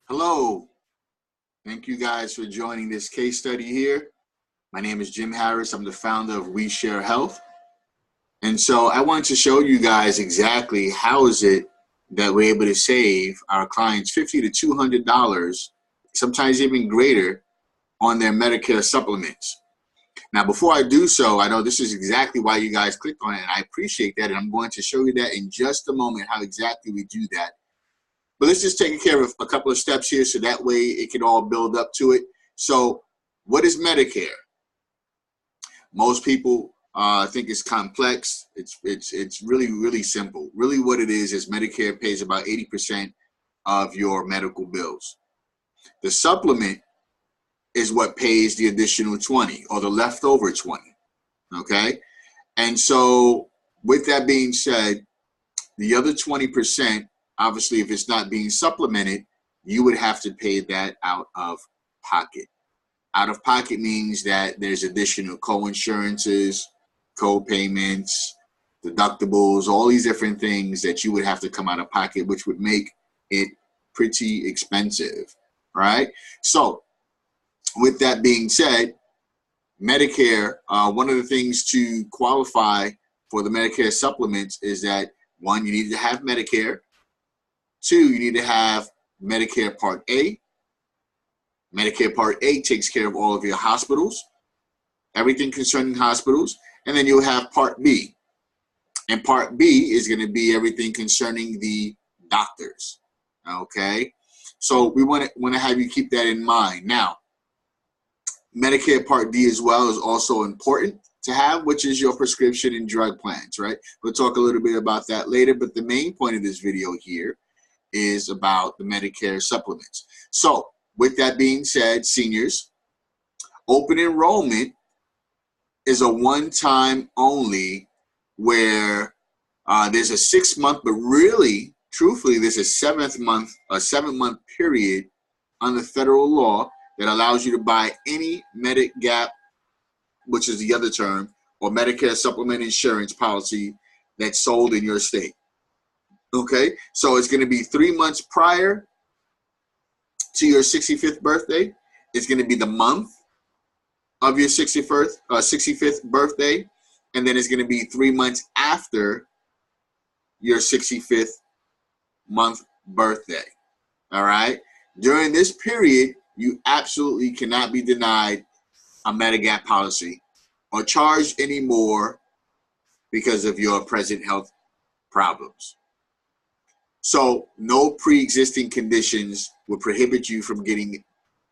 Hello, thank you guys for joining this case study here. My name is Jim Harris. I'm the founder of We Share Health. And so I wanted to show you guys exactly how is it that we're able to save our clients $50 to $200, sometimes even greater, on their Medicare supplements. Now, before I do so, I know this is exactly why you guys clicked on it, and I appreciate that, and I'm going to show you that in just a moment, how exactly we do that. But let's just take care of a couple of steps here so that way it can all build up to it. So what is Medicare? Most people think it's complex. It's really, really simple. Really what it is Medicare pays about 80% of your medical bills. The supplement is what pays the additional 20 or the leftover 20, okay? And so with that being said, the other 20%, obviously, if it's not being supplemented, you would have to pay that out of pocket. Out of pocket means that there's additional co-insurances, co-payments, deductibles, all these different things that you would have to come out of pocket, which would make it pretty expensive, right? So with that being said, Medicare, one of the things to qualify for the Medicare supplements is that, one, you need to have Medicare. Two, you need to have Medicare Part A. Medicare Part A takes care of all of your hospitals, everything concerning hospitals. And then you'll have Part B. And Part B is going to be everything concerning the doctors. Okay? So we want to have you keep that in mind. Now, Medicare Part D as well is also important to have, which is your prescription and drug plans, right? We'll talk a little bit about that later, but the main point of this video here is about the Medicare supplements. So with that being said, seniors, open enrollment is a one-time only where there's a 6-month, but really, truthfully, there's a 7-month period under federal law that allows you to buy any Medigap, which is the other term, or Medicare supplement insurance policy that's sold in your state. Okay, so it's going to be 3 months prior to your 65th birthday. It's going to be the month of your 65th birthday, and then it's going to be 3 months after your 65th month birthday. All right, during this period, you absolutely cannot be denied a Medigap policy or charged anymore because of your present health problems. So no pre-existing conditions will prohibit you from getting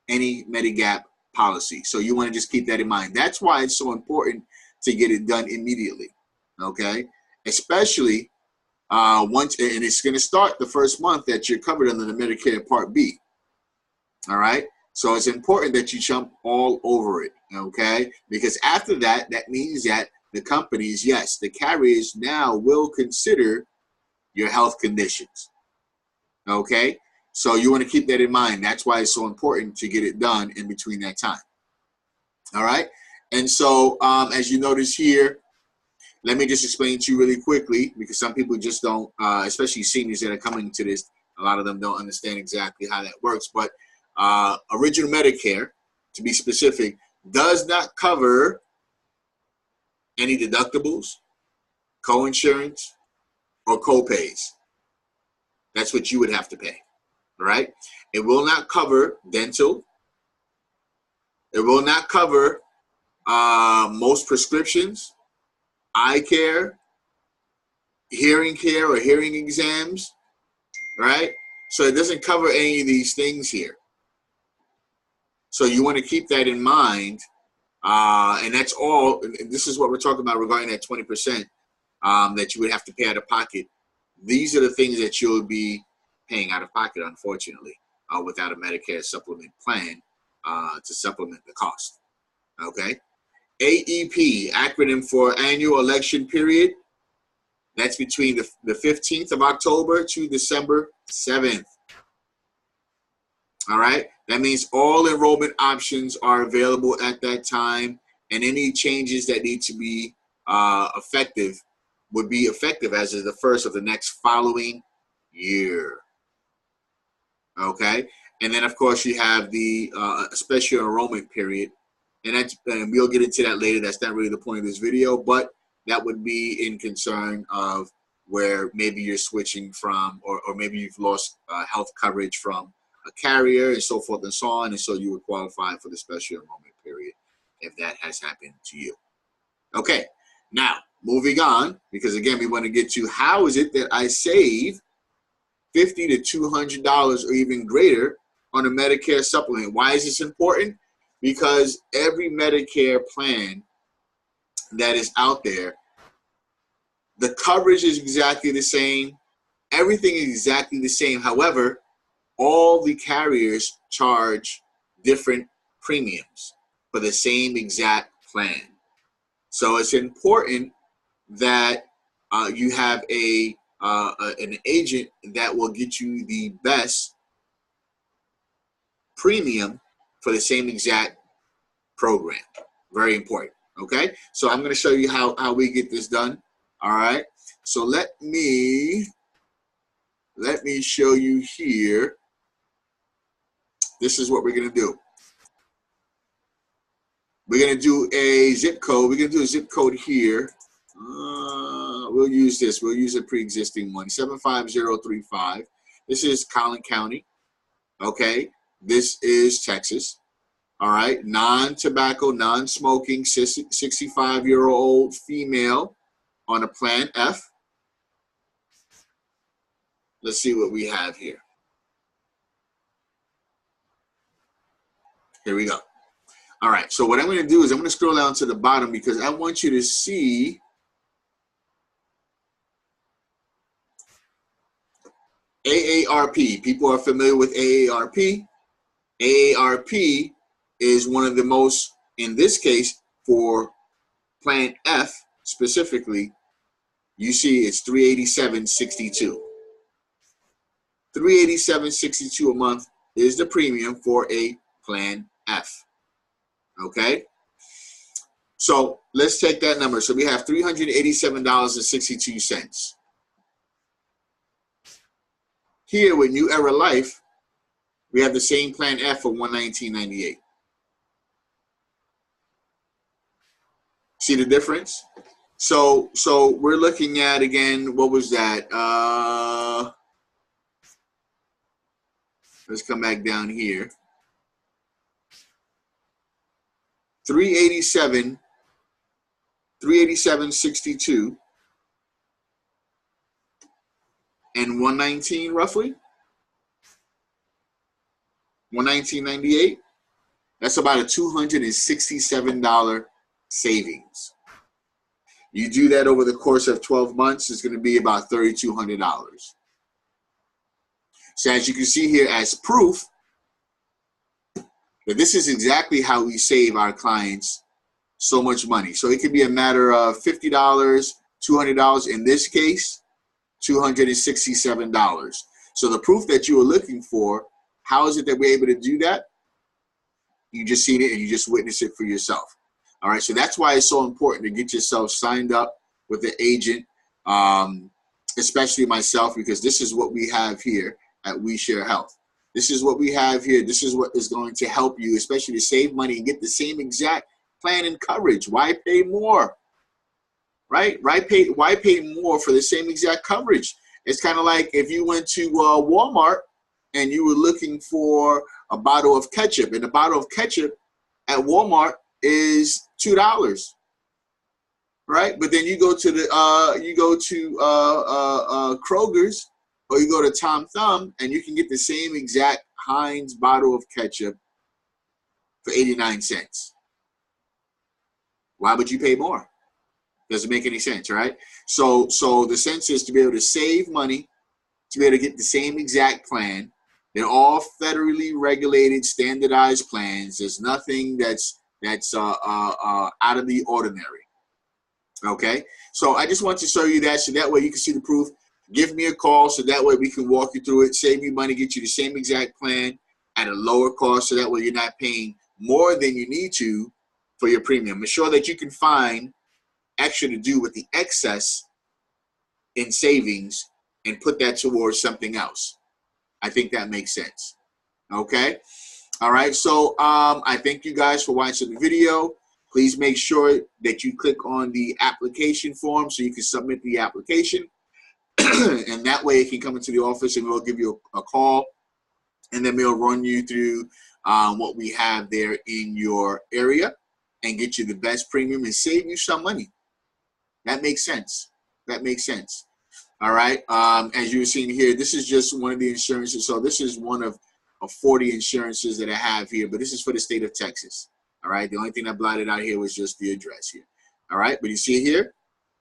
any Medigap policy. So you want to just keep that in mind. That's why it's so important to get it done immediately, okay? Especially once, and it's going to start the first month that you're covered under the Medicare Part B, all right? So it's important that you jump all over it, okay? Because after that, that means that the companies, yes, the carriers now will consider your health conditions, okay? So you want to keep that in mind. That's why it's so important to get it done in between that time, all right? And so as you notice here, let me just explain to you really quickly, because some people just don't, especially seniors that are coming to this, a lot of them don't understand exactly how that works. But Original Medicare, to be specific, does not cover any deductibles, co-insurance, or co-pays. That's what you would have to pay, all right? It will not cover dental. It will not cover most prescriptions, eye care, hearing care or hearing exams, right? So it doesn't cover any of these things here. So you want to keep that in mind, and that's all. This is what we're talking about regarding that 20% that you would have to pay out of pocket. These are the things that you'll be paying out of pocket, unfortunately, without a Medicare supplement plan to supplement the cost, okay? AEP, acronym for Annual Election Period. That's between the 15th of October to December 7th. All right? That means all enrollment options are available at that time, and any changes that need to be effective would be effective as of the first of the next following year. Okay, and then of course you have the special enrollment period, and we'll get into that later. That's not really the point of this video, but that would be in concern of where maybe you're switching from, or maybe you've lost health coverage from a carrier and so forth and so on, and so you would qualify for the special enrollment period if that has happened to you. Okay, now moving on, because again, we want to get to how is it that I save $50 to $200 or even greater on a Medicare supplement. Why is this important? Because every Medicare plan that is out there, the coverage is exactly the same. Everything is exactly the same. However, all the carriers charge different premiums for the same exact plan. So it's important that you have an agent that will get you the best premium for the same exact program. Very important. Okay, so I'm going to show you how we get this done. All right, so let me show you here. This is what we're going to do. We're going to do a zip code. We're going to do a zip code here. We'll use this. We'll use a pre-existing one, 75035. This is Collin County. Okay, this is Texas. All right, non-tobacco, non-smoking, 65-year-old female on a Plan F. Let's see what we have here. Here we go. All right, so what I'm going to do is I'm going to scroll down to the bottom because I want you to see AARP. People are familiar with AARP. AARP is one of the most, in this case, for Plan F specifically, you see it's $387.62. $387.62 a month is the premium for a Plan F. Okay? So let's take that number. So we have $387.62. Here with New Era Life, we have the same Plan F for $119.98. See the difference? So we're looking at, again, what was that? Let's come back down here. $387.62 and $119 roughly. $119.98. That's about a $267 savings. You do that over the course of 12 months, it's going to be about $3,200. So as you can see here, as proof that this is exactly how we save our clients so much money. So it could be a matter of $50, $200. In this case, $267. So the proof that you were looking for, how is it that we're able to do that? You just seen it and you just witnessed it for yourself. All right, so that's why it's so important to get yourself signed up with the agent, especially myself, because this is what we have here at We Share Health. This is what we have here. This is what is going to help you, especially to save money and get the same exact plan and coverage. Why pay more? Right? Why pay more for the same exact coverage? It's kind of like if you went to Walmart and you were looking for a bottle of ketchup, and the bottle of ketchup at Walmart is $2, right? But then you go to the Kroger's, or you go to Tom Thumb, and you can get the same exact Heinz bottle of ketchup for 89 cents. Why would you pay more? Doesn't make any sense, right? So the sense is to be able to save money, to be able to get the same exact plan. They're all federally regulated, standardized plans. There's nothing that's out of the ordinary. Okay, so I just want to show you that, so that way you can see the proof. Give me a call, so that way we can walk you through it, save you money, get you the same exact plan at a lower cost, so that way you're not paying more than you need to for your premium. Ensure that you can find extra to do with the excess in savings and put that towards something else. I think that makes sense. Okay. All right. So I thank you guys for watching the video. Please make sure that you click on the application form so you can submit the application. And that way it can come into the office and we'll give you a call, and then we'll run you through what we have there in your area and get you the best premium and save you some money. That makes sense. That makes sense. All right. As you were seeing here, this is just one of the insurances. So this is one of 40 insurances that I have here, but this is for the state of Texas. All right. The only thing that blotted out here was just the address here. All right. But you see here,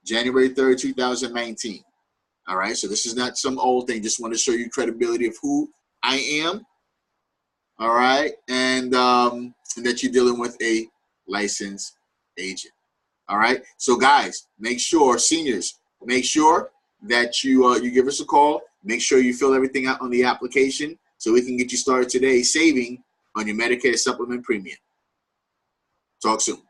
January 3rd, 2019. All right. So this is not some old thing. Just want to show you credibility of who I am. All right. And that you're dealing with a licensed agent. All right. So guys, make sure, seniors, make sure that you give us a call. Make sure you fill everything out on the application so we can get you started today saving on your Medicare supplement premium. Talk soon.